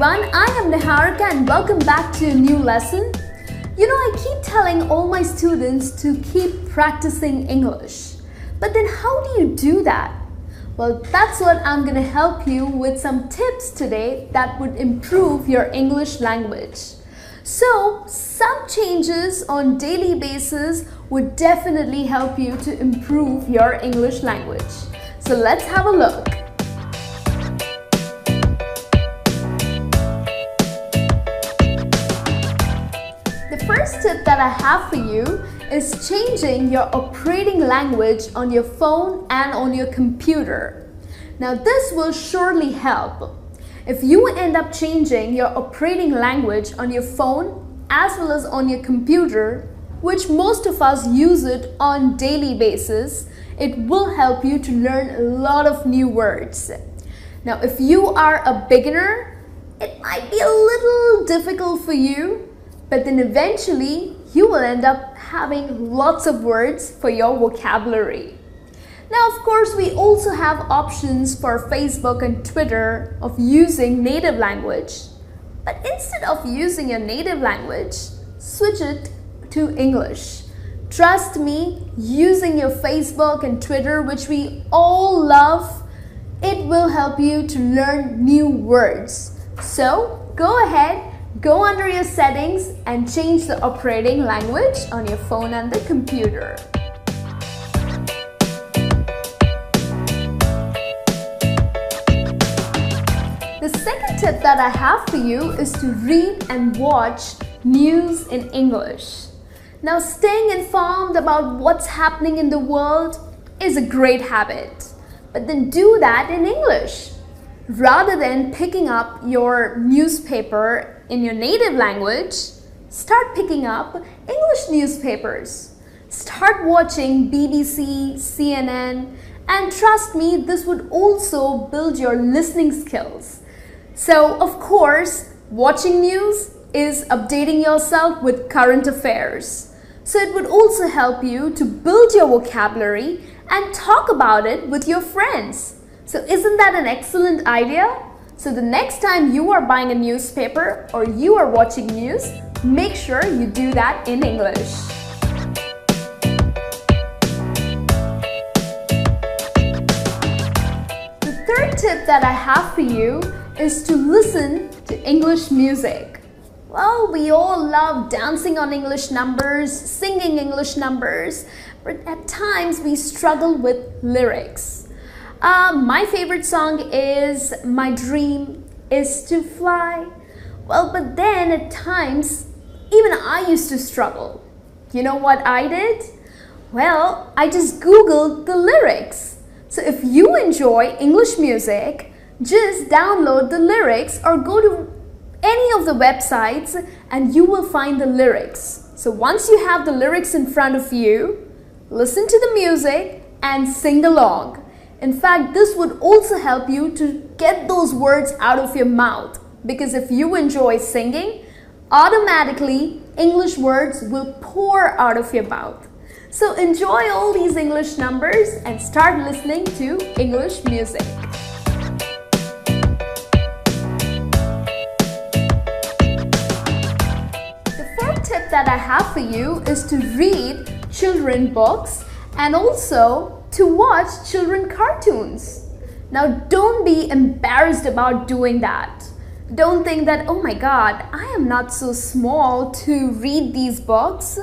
everyone, I am Niharika and welcome back to a new lesson. I keep telling all my students to keep practicing English. But then how do you do that? Well, that's what I'm going to help you with some tips today that would improve your English language. So, some changes on daily basis would definitely help you to improve your English language. So let's have a look. The first tip that I have for you is changing your operating language on your phone and on your computer. Now this will surely help. If you end up changing your operating language on your phone as well as on your computer, which most of us use it on daily basis, it will help you to learn a lot of new words. Now if you are a beginner, it might be a little difficult for you, but then eventually you will end up having lots of words for your vocabulary. Now, of course, we also have options for Facebook and Twitter of using native language. But instead of using your native language, switch it to English. Trust me, using your Facebook and Twitter, which we all love, it will help you to learn new words. So, go ahead, go under your settings and change the operating language on your phone and the computer. The second tip that I have for you is to read and watch news in English. Now, staying informed about what's happening in the world is a great habit, but then do that in English. Rather than picking up your newspaper in your native language, start picking up English newspapers. Start watching BBC, CNN, and trust me, this would also build your listening skills. So, of course, watching news is updating yourself with current affairs. So it would also help you to build your vocabulary and talk about it with your friends. So isn't that an excellent idea? So the next time you are buying a newspaper or you are watching news, make sure you do that in English. The third tip that I have for you is to listen to English music. Well, we all love dancing on English numbers, singing English numbers, but at times we struggle with lyrics. My favorite song is My Dream Is to Fly. Well, but then at times, even I used to struggle. You know what I did? Well, I just Googled the lyrics. So if you enjoy English music, just download the lyrics or go to any of the websites and you will find the lyrics. So once you have the lyrics in front of you, listen to the music and sing along. In fact, this would also help you to get those words out of your mouth, because if you enjoy singing, automatically English words will pour out of your mouth. So enjoy all these English numbers and start listening to English music. Tip that I have for you is to read children books and also to watch children cartoons. Now don't be embarrassed about doing that. Don't think that, oh my God, I am not so small to read these books.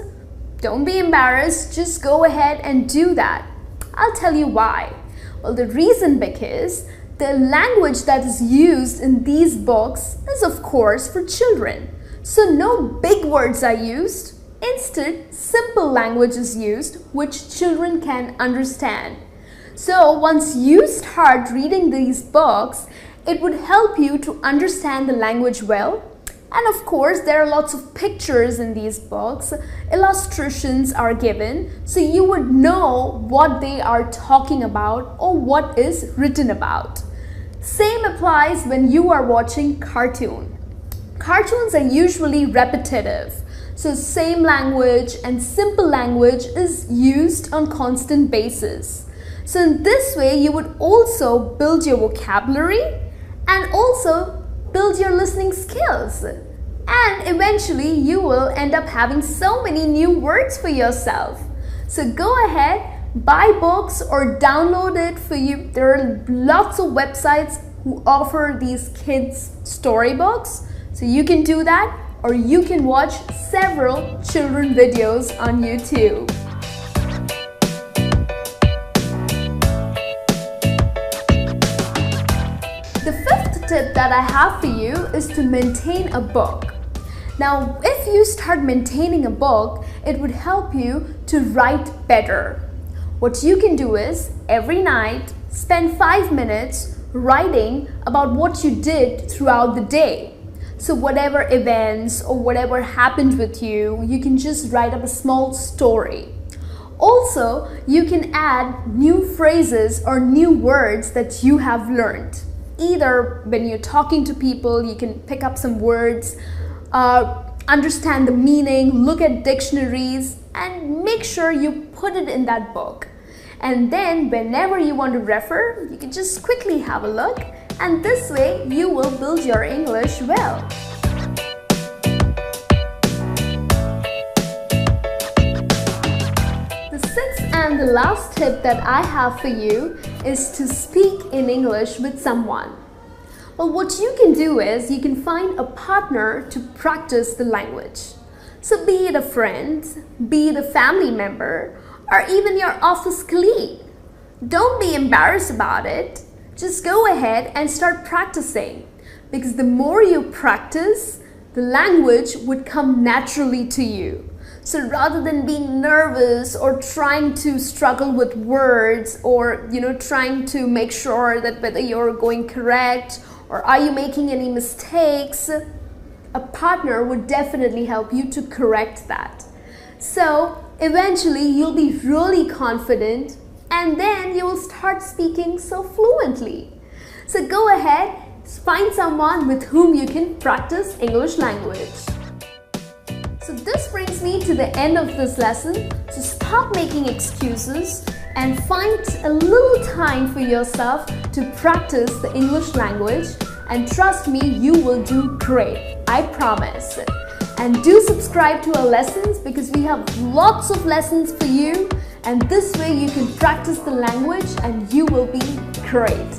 Don't be embarrassed, just go ahead and do that. I'll tell you why. Well, the reason because the language that is used in these books is of course for children. So no big words are used. Instead, simple language is used which children can understand. So once you start reading these books, it would help you to understand the language well. And of course, there are lots of pictures in these books. Illustrations are given, so you would know what they are talking about or what is written about. Same applies when you are watching cartoon. Cartoons are usually repetitive, so same language and simple language is used on constant basis. So in this way, you would also build your vocabulary and also build your listening skills. And eventually you will end up having so many new words for yourself. So go ahead, buy books or download it for you. There are lots of websites who offer these kids storybooks. So you can do that, or you can watch several children videos on YouTube. The fifth tip that I have for you is to maintain a book. Now, if you start maintaining a book, it would help you to write better. What you can do is, every night, spend 5 minutes writing about what you did throughout the day. So whatever events or whatever happened with you, you can just write up a small story. Also, you can add new phrases or new words that you have learned. Either when you're talking to people, you can pick up some words, understand the meaning, look at dictionaries, and make sure you put it in that book. And then whenever you want to refer, you can just quickly have a look, and this way you will build your English well. The sixth and the last tip that I have for you is to speak in English with someone. Well, what you can do is you can find a partner to practice the language. So be it a friend, be it a family member, or even your office colleague. Don't be embarrassed about it. Just go ahead and start practicing, because the more you practice, the language would come naturally to you. So rather than being nervous or trying to struggle with words, or trying to make sure that whether you're going correct or are you making any mistakes, a partner would definitely help you to correct that. So eventually you'll be really confident, and then you will start speaking so fluently. So go ahead, find someone with whom you can practice English language. So this brings me to the end of this lesson. So stop making excuses and find a little time for yourself to practice the English language, and trust me, you will do great. I promise. And do subscribe to our lessons, because we have lots of lessons for you, and this way you can practice the language and you will be great.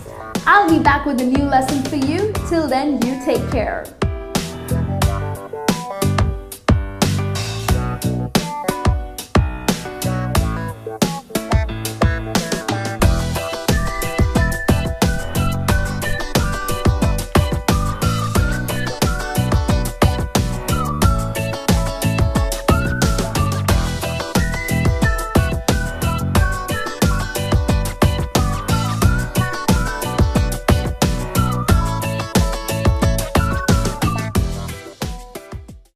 I'll be back with a new lesson for you. Till then, you take care.